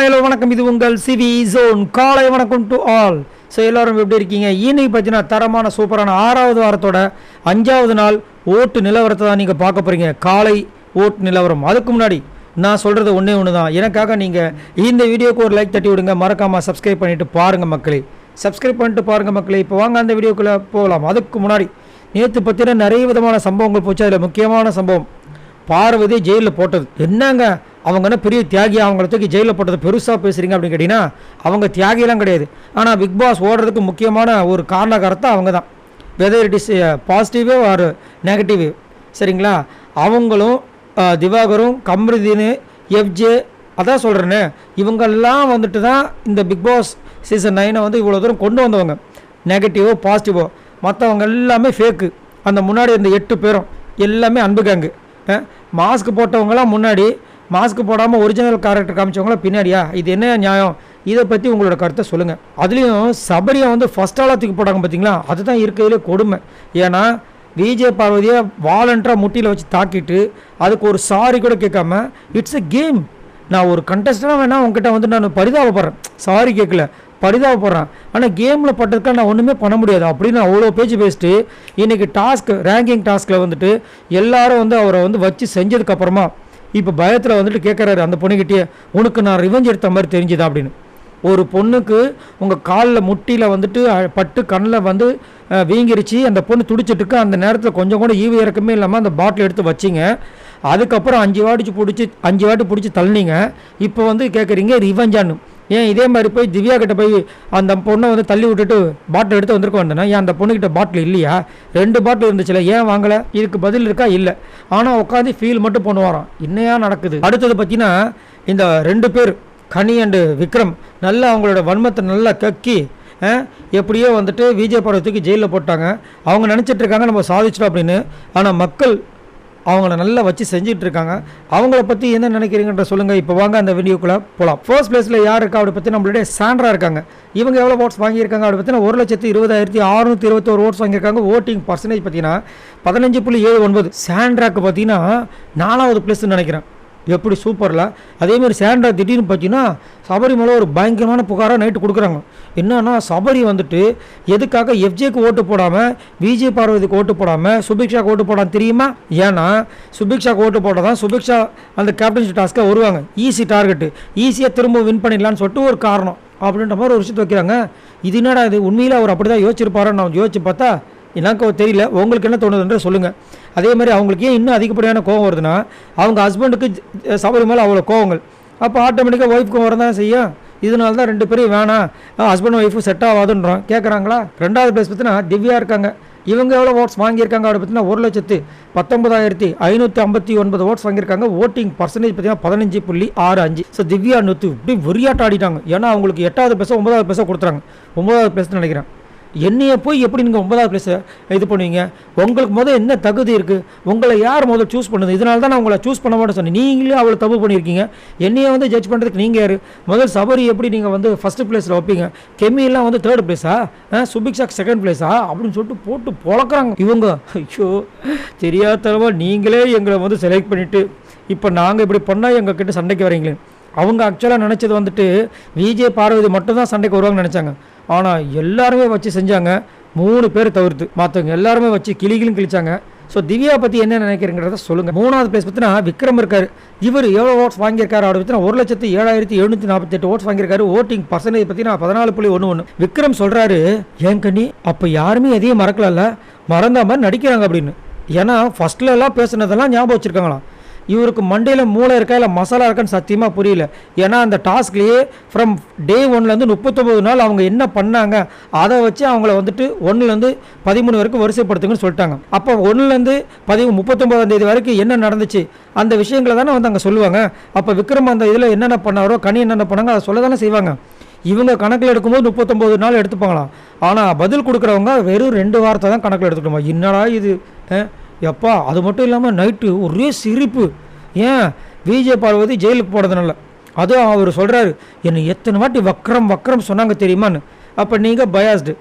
Hello வணக்கம், இது உங்கள் சிவி ஜோன். காலை வணக்கம் டு ஆல். ஸோ எல்லோரும் எப்படி இருக்கீங்க? இன்னைக்கு பார்த்தீங்கன்னா தரமான சூப்பரான 6வது வாரத்தோட 5வது நாள் ஓட்டு நிலவரத்தை தான் நீங்கள் பார்க்க போகிறீங்க. காலை ஓட்டு நிலவரம். அதுக்கு முன்னாடி நான் சொல்கிறது ஒன்றே ஒன்று தான். எனக்காக நீங்கள் இந்த வீடியோக்கு ஒரு லைக் தட்டி விடுங்க. மறக்காமல் சப்ஸ்கிரைப் பண்ணிவிட்டு பாருங்கள் மக்களே. சப்ஸ்கிரைப் பண்ணிட்டு பாருங்கள் மக்களே. இப்போ வாங்க அந்த வீடியோக்குள்ளே போகலாம். அதுக்கு முன்னாடி நேற்று பார்த்தீங்கன்னா நிறைய விதமான சம்பவங்கள் போச்சு. அதில் முக்கியமான சம்பவம் பார்வதி ஜெயிலில் போட்டது. என்னங்க அவங்க என்ன பெரிய தியாகி, அவங்கள தூக்கி ஜெயிலில் போட்டது பெருசாக பேசுகிறீங்க அப்படின்னு கேட்டிங்கன்னா, அவங்க தியாகிலாம் கிடையாது. ஆனால் பிக் பாஸ் ஓடுறதுக்கு முக்கியமான ஒரு காரணக்காரத்தை அவங்க தான். வெதர் இட் இஸ் பாசிட்டிவே ஆர் நெகட்டிவ், சரிங்களா? அவங்களும் திவாகரும் கம்ருதீன் எஃப்ஜே, அதான் சொல்கிறேன்னு, இவங்கெல்லாம் வந்துட்டு தான் இந்த பிக் பாஸ் சீசன் 9 வந்து இவ்வளோ தூரம் கொண்டு வந்தவங்க. நெகட்டிவோ பாசிட்டிவோ மற்றவங்க எல்லாமே ஃபேக்கு. அந்த முன்னாடி இருந்த 8 பேரும் எல்லாமே அன்புகாங்கு. மாஸ்க் போட்டவங்களாம் முன்னாடி, மாஸ்க் போடாமல் ஒரிஜினல் கேரக்டர் காமிச்சவங்களாம் பின்னாடியா? இது என்ன நியாயம்? இதை பற்றி உங்களோட கருத்தை சொல்லுங்கள். அதுலேயும் சபரியை வந்து ஃபஸ்ட் ஆளாக தூக்கி போட்டாங்க பார்த்தீங்களா? அதுதான் இருக்கிறதுலே கொடுமை. ஏன்னா விஜய் பார்வதியை வாலண்டராக முட்டியில் வச்சு தாக்கிட்டு அதுக்கு ஒரு சாரி கூட கேட்காம, இட்ஸ் எ கேம், நான் ஒரு கண்டஸ்டனாக வேணால் உங்ககிட்ட வந்து நான் பரிதாபப்படுறேன், சாரி கேட்கல, பரிதாபப்படுறேன், ஆனால் கேமில் பட்டதுக்காக நான் ஒன்றுமே பண்ண முடியாது அப்படின்னு அவ்வளோ பேச்சு பேசிட்டு இன்றைக்கி ரேங்கிங் டாஸ்கில் வந்துட்டு எல்லாரும் வந்து அவரை வந்து வச்சு செஞ்சதுக்கப்புறமா இப்போ பயத்தில் வந்துட்டு கேட்குறாரு அந்த பொண்ணுக்கிட்டே, உனக்கு நான் ரிவெஞ்ச் எடுத்த மாதிரி தெரிஞ்சுதா அப்படின்னு. ஒரு பொண்ணுக்கு உங்கள் காலில் முட்டியில் வந்துட்டு பட்டு கண்ணில் வந்து வீங்கிருச்சு, அந்த பொண்ணு துடிச்சிட்ருக்கு. அந்த நேரத்தில் கொஞ்சம் கூட ஈவு இறக்கமே இல்லாமல் அந்த பாட்டில் எடுத்து வச்சிங்க. அதுக்கப்புறம் 5 வாட்டி பிடிச்சி தள்ளினீங்க. இப்போ வந்து கேட்குறீங்க ரிவெஞ்சான்னு. ஏன் இதே மாதிரி போய் திவ்யா கிட்ட போய் அந்த பொண்ணை வந்து தள்ளி விட்டுட்டு பாட்டில் எடுத்து வந்திருக்க வந்தேன்னா, ஏன் அந்த பொண்ணுக்கிட்ட பாட்டில் இல்லையா? 2 பாட்டில் இருந்துச்சுல, ஏன் வாங்கலை? இதுக்கு பதில் இருக்கா? இல்லை. ஆனால் உட்காந்து ஃபீல் மட்டும் பண்ணுவாராம். என்னையா நடக்குது? அடுத்தது பார்த்தீங்கன்னா இந்த 2 பேர் கனி அண்டு விக்ரம் நல்லா அவங்களோட வன்மத்தை நல்லா கக்கி எப்படியோ வந்துட்டு விஜய் பார்வதிக்கு ஜெயிலில் போட்டாங்க. அவங்க நினச்சிட்டு இருக்காங்க நம்ம சாதிச்சிட்டோம் அப்படின்னு. ஆனால் மக்கள் அவங்கள நல்லா வச்சு செஞ்சுட்டு இருக்காங்க. அவங்கள பற்றி என்ன நினைக்கிறீங்கன்ற சொல்லுங்கள். இப்போ வாங்க அந்த வீடியோக்குள்ளே போகலாம். ஃபர்ஸ்ட் பிளேஸில் யார் இருக்கா அப்படி பற்றி நம்மளுடைய சாண்ட்ரா இருக்காங்க. இவங்க எவ்வளோ ஓட்ஸ் வாங்கியிருக்காங்க அப்படி பார்த்தீங்கன்னா 1,20,621 ஓட்ஸ் வாங்கியிருக்காங்க. ஓட்டிங் பர்சன்டேஜ் பார்த்தீங்கன்னா 15.79. சாண்ட்ராக்கு பார்த்தீங்கன்னா 4வது பிளேஸ்ன்னு நினைக்கிறேன். எப்படி சூப்பரில். அதேமாதிரி சாண்ட்ரா திடீர்னு பார்த்தீங்கன்னா சபரிமலை ஒரு பயங்கரமான புகாராக நைட்டு கொடுக்குறாங்க. என்னன்னா சபரி வந்துட்டு எதுக்காக எஃப்ஜேக்கு ஓட்டு போடாமல் விஜய் பார்வதிக்கு ஓட்டு போடாமல் சுபிக்ஷாக்கு ஓட்டு போடாமல் தெரியுமா? ஏன்னா சுபிக்ஷாக்கு ஓட்டு போட்டால் தான் சுபிக்ஷா அந்த கேப்டன்ஷிப் டாஸ்க்காக வருவாங்க. ஈஸி டார்கெட்டு, ஈஸியாக திரும்ப வின் பண்ணிடலான்னு சொல்லிட்டு ஒரு காரணம் அப்படின்ற மாதிரி ஒரு விஷயத்தை வைக்கிறாங்க. இது என்னடா இது? உண்மையில் அவர் அப்படி தான் யோசிச்சிருப்பாருன்னு நான் யோசிச்சு பார்த்தா எனக்கு தெரியல. உங்களுக்கு என்ன தோணுதுன்ற சொல்லுங்கள். அதே மாதிரி அவங்களுக்கு ஏன் இன்னும் அதிகப்படியான கோவம் வருதுன்னா, அவங்க ஹஸ்பண்டுக்கு சபரி மேலே அவ்வளோ கோவங்கள். அப்போ ஆட்டோமேட்டிக்காக ஒய்ஃப்க்கு வர தான் செய்யும். இதனால தான் 2 பேரும் வேணாம், ஹஸ்பண்ட் ஒய்ஃபு செட் ஆகாதுன்றோம் கேட்குறாங்களா? 2வது பிளேஸ் பார்த்தீங்கன்னா திவ்யா இருக்காங்க. இவங்க எவ்வளோ ஓட்ஸ் வாங்கியிருக்காங்க அப்படி பார்த்தீங்கன்னா 1,19,559 ஓட்ஸ் வாங்கியிருக்காங்க. ஓட்டிங் பர்சன்டேஜ் பார்த்தீங்கன்னா 15.65. ஸோ திவ்யா நூற்று இப்படி வெறியாட்ட ஆடிட்டாங்க. ஏன்னா அவங்களுக்கு 8வது பிளேஸோ 9வது பிளேஸோ கொடுத்துறாங்க. 9வது பிளேஸ்ன்னு நினைக்கிறேன். என்னையை போய் எப்படி நீங்கள் 9வது பிளேஸை இது பண்ணுவீங்க? உங்களுக்கு முதல் என்ன தகுதி இருக்குது? உங்களை யார் முதல் சூஸ் பண்ணுது? இதனால தான் நான் உங்களை சூஸ் பண்ண மாட்டேன் சொன்னேன். நீங்களே அவ்வளோ தப்பு பண்ணியிருக்கீங்க. என்னையை வந்து ஜட்ஜ் பண்ணுறதுக்கு நீங்கள் யார்? முதல் சபரி எப்படி நீங்கள் வந்து ஃபஸ்ட்டு பிளேஸில் வைப்பீங்க? கெமியெல்லாம் வந்து 3rd பிளேஸா? சுபிக்ஷாக்கு 2nd பிளேஸா அப்படின்னு சொல்லிட்டு போட்டு பொழக்கிறாங்க இவங்க. ஐயோ, தெரியாதவா நீங்களே எங்களை வந்து செலக்ட் பண்ணிவிட்டு இப்போ நாங்கள் இப்படி பண்ணால் எங்கள் கிட்ட சண்டைக்கு வரீங்களே. அவங்க ஆக்சுவலாக நினச்சது வந்துட்டு விஜய் பார்வதி மட்டும்தான் சண்டைக்கு வருவாங்கன்னு நினச்சாங்க. ஆனால் எல்லாருமே வச்சு செஞ்சாங்க. 3 பேர் தவிர்த்து மற்றவங்க எல்லாருமே வச்சு கிளிகளும் கிழிச்சாங்க. ஸோ திவ்யா பற்றி என்ன நினைக்கிறீங்கிறத சொல்லுங்கள். 3வது பிளேஸ் பார்த்தீங்கன்னா விக்ரம் இருக்கார். இவர் எவ்வளோ ஓட்ஸ் வாங்கியிருக்காரு அப்படி பார்த்தீங்கன்னா 1,07,748 ஓட்ஸ் வாங்கியிருக்காரு. ஓட்டிங் பர்சன்டேஜ் பார்த்தீங்கன்னா 14.11. விக்ரம் சொல்கிறாரு, ஏன் கண்ணி அப்போ யாருமே எதையும் மறக்கலாம்ல, மறந்த மாதிரி நடிக்கிறாங்க அப்படின்னு. ஏன்னா ஃபஸ்ட்லலாம் பேசுனதெல்லாம் ஞாபகம் வச்சுருக்காங்களாம். இவருக்கு மண்டையில் மூளை இருக்கா இல்லை மசாலா இருக்கான்னு சத்தியமாக புரியல. ஏன்னா அந்த டாஸ்க்லேயே ஃப்ரம் டே 1லேருந்து 39 நாள் அவங்க என்ன பண்ணாங்க அதை வச்சு அவங்கள வந்துட்டு 1லேருந்து 13 வரைக்கும் வரிசைப்படுத்துங்கன்னு சொல்லிட்டாங்க. அப்போ 1லேருந்து 39ஆம் தேதி வரைக்கும் என்ன நடந்துச்சு அந்த விஷயங்களை தானே வந்து அங்கே சொல்லுவாங்க. அப்போ விக்ரம் அந்த இதில் என்னென்ன பண்ணாரோ, கனி என்னென்ன பண்ணாங்க அதை சொல்ல தானே செய்வாங்க. இவங்க கணக்கில் எடுக்கும்போது 39 நாள் எடுத்துப்பாங்களாம். ஆனால் பதில் கொடுக்குறவங்க வெறும் 2 வாரத்தை தான் கணக்கில் எடுத்துக்கணுமா? என்னடா இது எப்பா! அது மட்டும் இல்லாமல் நைட்டு ஒரே சிரிப்பு. ஏன் விஜய் பார்வதி ஜெயிலுக்கு போனதுனால. அதுவும் அவர் சொல்கிறாரு, என்னை எத்தனை வாட்டி வக்ரம் சொன்னாங்க தெரியுமான்னு. அப்போ நீங்கள் பயாஸ்டு.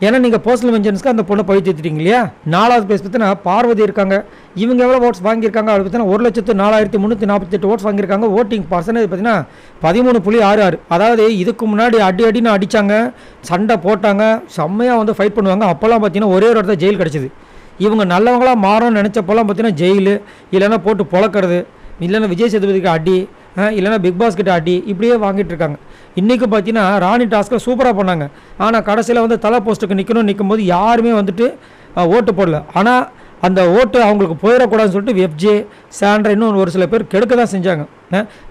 ஏன்னா நீங்கள் பர்சனல் வெஞ்சன்ஸ்க்கு அந்த பொண்ணை பழி தீர்த்துட்டீங்க இல்லையா. 4வது பிளேஸ் பார்த்தீங்கன்னா பார்வதி இருக்காங்க. இவங்க எவ்வளோ ஓட்ஸ் வாங்கியிருக்காங்க அப்படி பார்த்தீங்கன்னா 1,04,348 ஓட்ஸ் வாங்கியிருக்காங்க. ஓட்டிங் பர்சன்டேஜ் பார்த்தீங்கன்னா 13.66. அதாவது இதுக்கு முன்னாடி அடின்னு அடித்தாங்க, சண்டை போட்டாங்க, செம்மையாக வந்து ஃபைட் பண்ணுவாங்க. அப்போல்லாம் பார்த்தீங்கன்னா ஒரே ஒரு இடத்துல ஜெயில் கிடச்சிது. இவங்க நல்லவங்களாக மாறணும்னு நினச்சப்போல்லாம் பார்த்தீங்கன்னா ஜெயிலு, இல்லைன்னா போட்டு பொழக்கிறது, இல்லைன்னா விஜய் சேதுபதிக்கு அடி, இல்லைனா பிக் பாஸ் கிட்ட அடி, இப்படியே வாங்கிட்டு இருக்காங்க. இன்றைக்கி பார்த்தீங்கன்னா ராணி டாஸ்க்கை சூப்பராக பண்ணாங்க. ஆனால் கடைசியில் வந்து தலை போஸ்ட்டுக்கு நிற்கும் போது யாருமே வந்துட்டு ஓட்டு போடல. ஆனால் அந்த ஓட்டு அவங்களுக்கு போயிடக்கூடாதுன்னு சொல்லிட்டு எஃப்ஜே, சாண்ட்ரா, இன்னும் ஒரு சில பேர் கெடுக்க தான் செஞ்சாங்க.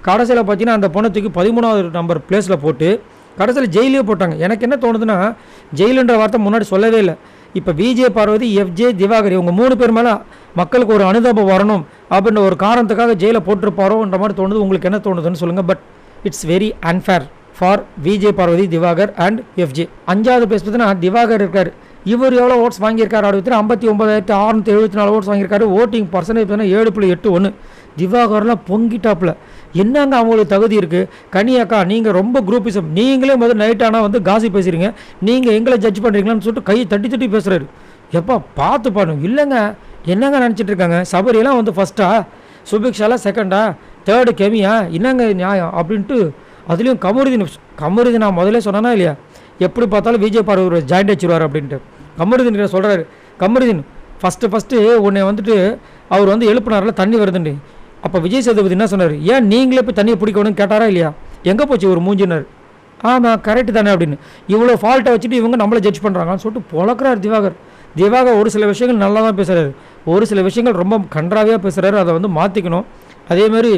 கடைசியில் பார்த்தீங்கன்னா அந்த பொண்ணை தூக்கி 13வது நம்பர் பிளேஸில் போட்டு கடைசியில் ஜெயிலே போட்டாங்க. எனக்கு என்ன தோணுதுன்னா, ஜெயிலுன்ற வார்த்தை முன்னாடி சொல்லவே இல்லை. இப்போ விஜய், பார்வதி, எஃப்ஜே, திவாகர் இவங்க 3 பேர் மேலே மக்களுக்கு ஒரு அனுதாபம் வரணும் அப்படின்ற ஒரு காரணத்துக்காக ஜெயிலில் போட்டிருப்பாரோன்ற மாதிரி தோணுது. உங்களுக்கு என்ன தோணுதுன்னு சொல்லுங்கள். But it's very unfair for Vijay, Parvathy, Divakar and FJ. 5வது பிளேஸ் பார்த்தீங்கன்னா திவாகர் இருக்கார். இவர் எவ்வளோ ஓட்ஸ் வாங்கியிருக்காரு அப்படின்னு 59,674 ஓட்ஸ் வாங்கியிருக்காரு. ஓட்டிங் பர்சன்டேஜ் பார்த்தீங்கன்னா 7.81. திவாகர்லாம் பொங்கிட்டாப்புல. என்னங்க அவங்களுக்கு தகுதி இருக்குது? கனியாக்கா நீங்கள் ரொம்ப குரூப்பிசம், நீங்களே முதல் நைட் ஆனால் வந்து காசி பேசுகிறீங்க, நீங்கள் எங்களை ஜட்ஜ் பண்ணுறீங்களான்னு சொல்லிட்டு கையை தட்டி பேசுகிறாரு. எப்பா பார்த்து பாருங்க. இல்லைங்க, என்னங்க நினச்சிட்டு இருக்காங்க? சபரியெல்லாம் வந்து ஃபஸ்ட்டா, சுபிக்ஷாலாம் செகண்டா, தேர்டு கெமியா, என்னங்க நியாயம் அப்படின்ட்டு. அதுலேயும் கமருதீன் நான் முதல்ல சொன்னானா இல்லையா, எப்படி பார்த்தாலும் விஜய் பார்வதி ஜாயிண்ட் வச்சுருவார் அப்படின்ட்டு. கமருதீன் சொல்கிறாரு, கமருதீன் ஃபஸ்ட்டு உன்னை வந்துட்டு அவர் வந்து எழுப்பினாரில் தண்ணி வருதுண்டு. அப்போ விஜய் சேதுபதி என்ன சொன்னார், ஏன் நீங்களே போய் தண்ணியை பிடிக்கணும்னு கேட்டாரா இல்லையா, எங்கே போச்சு ஒரு மூஞ்சினார். ஆமாம் கரெக்டு தானே அப்படின்னு. இவ்வளோ ஃபால்ட்டை வச்சுட்டு இவங்க நம்மளை ஜட்ஜ் பண்ணுறாங்கன்னு சொல்லிட்டு பொழக்கிறார் திவாகர். ஒரு சில விஷயங்கள் நல்லா தான் பேசுகிறாரு, ஒரு சில விஷயங்கள் ரொம்ப கன்றாவியாக பேசுகிறாரு. அதை வந்து மாற்றிக்கணும். அதேமாதிரி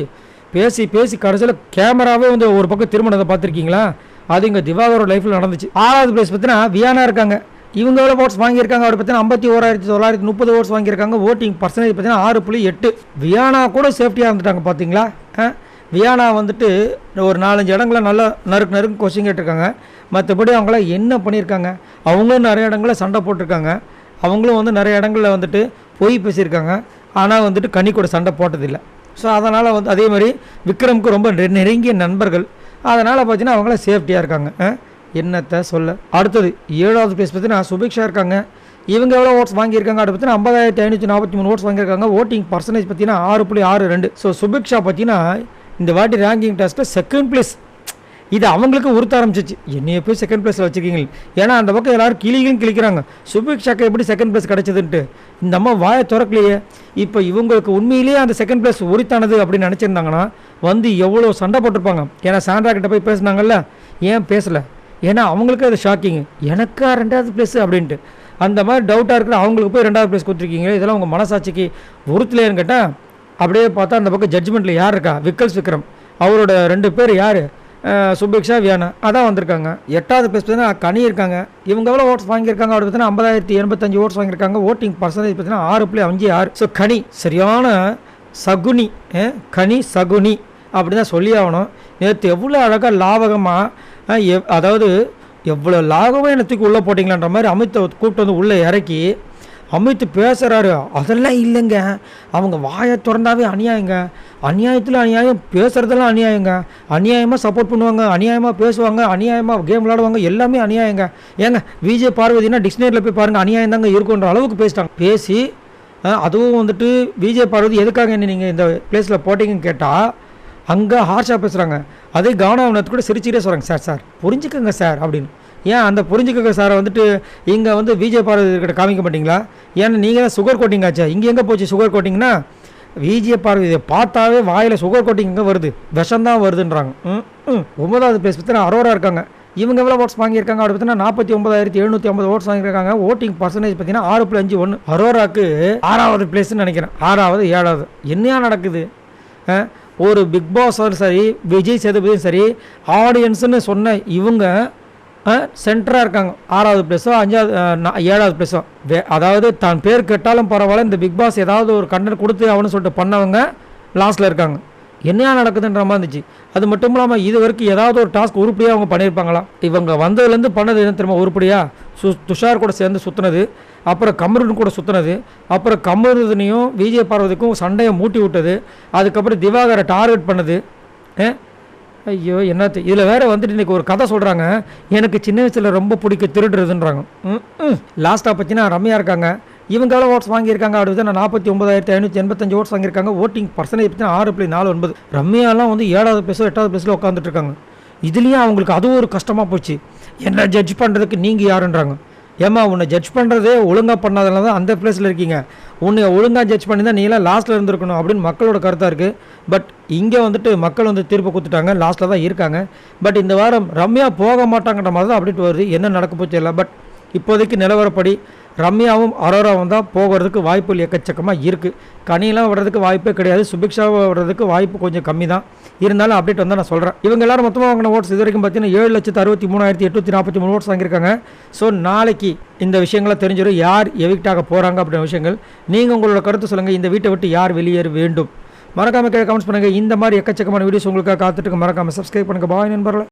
பேசி கடைசியில் கேமராவே வந்து ஒரு பக்கம் திருமணத்தை பார்த்துருக்கீங்களா, அது இங்கே திவாகரோட லைஃப்பில் நடந்துச்சு. 6வது பிளேஸ் பார்த்தீங்கன்னா வியானா இருக்காங்க. இவங்க எவ்வளோ ஓட்ஸ் வாங்கியிருக்காங்க அப்படி பார்த்தீங்கன்னா 51,930 ஓட்ஸ் வாங்கியிருக்காங்க. ஓட்டிங் பர்சன்டேஜ் பார்த்தீங்கன்னா 6.8. வியானா கூட சேஃப்டியாக இருந்துட்டாங்க பார்த்தீங்களா. வியானா வந்துட்டு ஒரு 4-5 இடங்கள நல்லா நறுக்கு கொஸ்டின் கேட்டிருக்காங்க. மற்றபடி அவங்களாம் என்ன பண்ணியிருக்காங்க, அவங்களும் நிறைய இடங்களில் சண்டை போட்டிருக்காங்க, அவங்களும் வந்து நிறைய இடங்களில் வந்துட்டு பொய் பேசியிருக்காங்க. ஆனால் வந்துட்டு கனி கூட சண்டை போட்டதில்லை. ஸோ அதனால் வந்து அதே மாதிரி விக்ரமுக்கு ரொம்ப நெருங்கிய நண்பர்கள். அதனால் பார்த்தீங்கன்னா அவங்களாம் சேஃப்டியாக இருக்காங்க. என்னத்தை சொல்ல. அடுத்தது 7வது பிளேஸ் பார்த்தீங்கன்னா சுபிக்ஷா இருக்காங்க. இவங்க எவ்வளோ ஓட்ஸ் வாங்கியிருக்காங்க அப்படி பார்த்தீங்கன்னா 50,543 ஓட்ஸ் வாங்கியிருக்காங்க. ஓட்டிங் பர்சன்டேஜ் பார்த்தீங்கன்னா 6.62. ஸோ சுபிக்ஷா பார்த்தீங்கன்னா இந்த வாட்டி ரேங்கிங் டெஸ்ட்டில் செகண்ட் பிளேஸ். இது அவங்களுக்கு உறுத்த ஆரம்பிச்சிச்சு, என்னைய போய் செகண்ட் பிளேஸில் வச்சுருக்கீங்க. ஏன்னா அந்த பக்கம் எல்லோரும் கிளிக்கிறாங்க, சுபிக்ஷாக்கு எப்படி செகண்ட் பிளேஸ் கிடச்சிதுன்ட்டு. இந்த அம்மா வாயை திறக்கலையே. இப்போ இவங்களுக்கு உண்மையிலேயே அந்த செகண்ட் பிளேஸ் உரித்தானது அப்படின்னு நினச்சிருந்தாங்கன்னா வந்து எவ்வளோ சண்டை போட்டிருப்பாங்க. ஏன்னா சாண்ட்ரா கிட்ட போய் பேசுனாங்கல்ல, ஏன் பேசலை, ஏன்னா அவங்களுக்கு அது ஷாக்கிங், எனக்கா 2வது பிளேஸ் அப்படின்ட்டு. அந்த மாதிரி டவுட்டாக இருக்கிற அவங்களுக்கு போய் 2வது பிளேஸ் கொடுத்துருக்கீங்க. இதெல்லாம் உங்கள் மனசாட்சிக்கு உறுத்தலையான்னு கேட்டால், அப்படியே பார்த்தா அந்த பக்கம் ஜட்ஜ்மெண்ட்டில் யார் இருக்கா, விக்ரம், அவரோட 2 பேர் யார், சுபிக்ஷா, வியானா அதான் வந்திருக்காங்க. 8வது பிளேஸ் பார்த்தீங்கன்னா கனி இருக்காங்க. இவங்க எவ்வளோ ஓட்ஸ் வாங்கியிருக்காங்க அப்படி பார்த்தீங்கன்னா 50,085 ஓட்ஸ் வாங்கியிருக்காங்க. ஓட்டிங் பர்சன்டேஜ் பார்த்தீங்கன்னா 6.56. ஸோ கனி சரியான சகுனி, கனி சகுனி அப்படி தான் சொல்லி ஆகணும். நேற்று எவ்வளோ அழகாக லாவகமாக, அதாவது எவ்வளோ லாகமாக என்னத்துக்கு உள்ளே போட்டிங்களான்ற மாதிரி அமித்தை கூப்பிட்டு வந்து உள்ளே இறக்கி அமித் பேசுகிறாரு. அதெல்லாம் இல்லைங்க, அவங்க வாயை திறந்தாவே அநியாயங்க, அநியாயத்தில் அநியாயம், பேசுகிறதெல்லாம் அநியாயங்க, அநியாயமாக சப்போர்ட் பண்ணுவாங்க, அநியாயமாக பேசுவாங்க, அநியாயமாக கேம் விளாடுவாங்க, எல்லாமே அநியாயங்க. ஏங்க விஜய் பார்வதினா டிக்ஷனரியில் போய் பாருங்கள், அநியாயம் தாங்க இருக்குன்ற அளவுக்கு பேசிட்டாங்க. பேசி அதுவும் வந்துட்டு விஜய் பார்வதி எதுக்காக என்ன நீங்கள் இந்த பிளேஸில் போட்டிங்கன்னு கேட்டால் அங்கே ஹார்ஷாக பேசுகிறாங்க. அதே கவனம் கூட சிரிச்சுட்டே சொல்கிறாங்க, சார் புரிஞ்சுக்கோங்க சார் அப்படின்னு. ஏன் அந்த புரிஞ்சுக்க சாரை வந்துட்டு இங்கே வந்து விஜய் பார்வதி கிட்ட காமிக்க மாட்டிங்களா? ஏன்னா நீங்கள் தான் சுகர் கோட்டிங் ஆச்சா, இங்கே எங்கே போச்சு சுகர் கோட்டிங்னா? விஜய் பார்வதியை பார்த்தாவே வாயில் சுகர் கோட்டிங் இங்கே வருது, விஷம்தான் வருதுன்றாங்க. 9வது பிளேஸ் பார்த்தீங்கன்னா அரோரா இருக்காங்க. இவங்க எவ்வளோ ஓட்ஸ் வாங்கியிருக்காங்க அப்படி பார்த்தீங்கன்னா 49,750 ஓட்ஸ் வாங்கியிருக்காங்க. ஓட்டிங் பர்சன்டேஜ் பார்த்தீங்கன்னா 6.51. அரோராக்கு 6வது பிளேஸ்ன்னு நினைக்கிறேன், 6வது 7வது. என்னையா நடக்குது? ஒரு பிக் பாஸும் சரி, விஜய் சேதுபதியும் சரி, ஆடியன்ஸுன்னு சொன்ன இவங்க சென்டராக இருக்காங்க. 6வது பிளேஸோ 7வது பிளேஸோ. அதாவது தான் பேர் கேட்டாலும் பரவாயில்ல, இந்த பிக் பாஸ் ஏதாவது ஒரு கண்டென்ட் கொடுத்து அவனு சொல்லிட்டு பண்ணவங்க லாஸ்ட்டில் இருக்காங்க. என்னையா நடக்குதுன்ற மாதிரி இருந்துச்சு. அது மட்டும் இல்லாமல் இது வரைக்கும் ஏதாவது ஒரு டாஸ்க் உருப்படியாக அவங்க பண்ணியிருப்பாங்களா? இவங்க வந்ததுலேருந்து பண்ணது என்ன தெரியுமா உருப்படியாக? துஷார் கூட சேர்ந்து சுற்றுனது, அப்புறம் கமருடன் கூட சுற்றுனது, அப்புறம் கமருதனையும் விஜய் பார்வதிக்கும் சண்டையை மூட்டி விட்டது, அதுக்கப்புறம் திவாகரை டார்கெட் பண்ணது, ஐயோ என்னத்து இதில் வேற வந்துட்டு இன்றைக்கி ஒரு கதை சொல்கிறாங்க. எனக்கு சின்ன வயசில் ரொம்ப பிடிக்கும் திருடுறதுன்றாங்க. லாஸ்ட்டாக பார்த்தீங்கன்னா ரம்யா இருக்காங்க. இவங்க எவ்வளோ ஓட்ஸ் வாங்கியிருக்காங்க அப்படி நான் 49,585 ஓட்ஸ் வாங்கியிருக்காங்க. ஓட்டிங் பர்சன்டேஜ் பார்த்தீங்கன்னா 6.49. ரம்யாலாம் வந்து 7வது பிளேஸோ 8வது பிளேஸில் உட்காந்துட்டு இருக்காங்க. இதுலேயும் அவங்களுக்கு அதுவும் ஒரு கஷ்டமாக போச்சு. என்ன ஜட்ஜ் பண்ணுறதுக்கு நீங்கள் யாருன்றாங்க. ஏம்மா உன்னை ஜட்ஜ் பண்ணுறதே ஒழுங்காக பண்ணாதனால தான் அந்த பிளேஸில் இருக்கீங்க. உன்னை ஒழுங்காக ஜட்ஜ் பண்ணி தான் நீலாம் லாஸ்ட்டில் இருந்திருக்கணும் அப்படின்னு மக்களோட கருத்தாக இருக்குது. பட் இங்கே வந்துட்டு மக்கள் வந்து தீர்ப்பு கொடுத்துட்டாங்க, லாஸ்ட்டில் தான் இருக்காங்க. பட் இந்த வாரம் ரம்யா போக மாட்டாங்கன்ற மாதிரி தான் அப்படின்ட்டு வருது. என்ன நடக்க போச்சு இல்லை. பட் இப்போதைக்கு நிலவரப்படி ரம்யாவும் அரோராவும் தான் போகிறதுக்கு வாய்ப்புகள் எக்கச்சக்கமாக இருக்குது. கனியெல்லாம் விடுறதுக்கு வாய்ப்பே கிடையாது. சுபிக்ஷாவை விடுறதுக்கு வாய்ப்பு கொஞ்சம் கம்மி தான். இருந்தாலும் அப்டேட் வந்து நான் சொல்கிறேன். இவங்க எல்லாரும் மொத்தமாக வாங்கின ஓட்ஸ் இது வரைக்கும் பார்த்தீங்கன்னா 7,63,843 ஓட்ஸ் வாங்கியிருக்காங்க. ஸோ நாளைக்கு இந்த விஷயங்களை தெரிஞ்சிடும், யார் எவிக்ட் ஆக போகிறாங்க அப்படின்ற விஷயங்கள். நீங்கள் உங்களோட கருத்து சொல்லுங்கள். இந்த வீட்டை விட்டு யார் வெளியேற வேண்டும் மறக்காமல் கமெண்ட்ஸ் பண்ணுங்கள். இந்த மாதிரி எக்கச்சக்கமான வீடியோஸ் உங்களுக்காக காத்துட்டு மறக்காமல் சப்ஸ்கிரைப் பண்ணுங்கள். பாய் நண்பர்களே.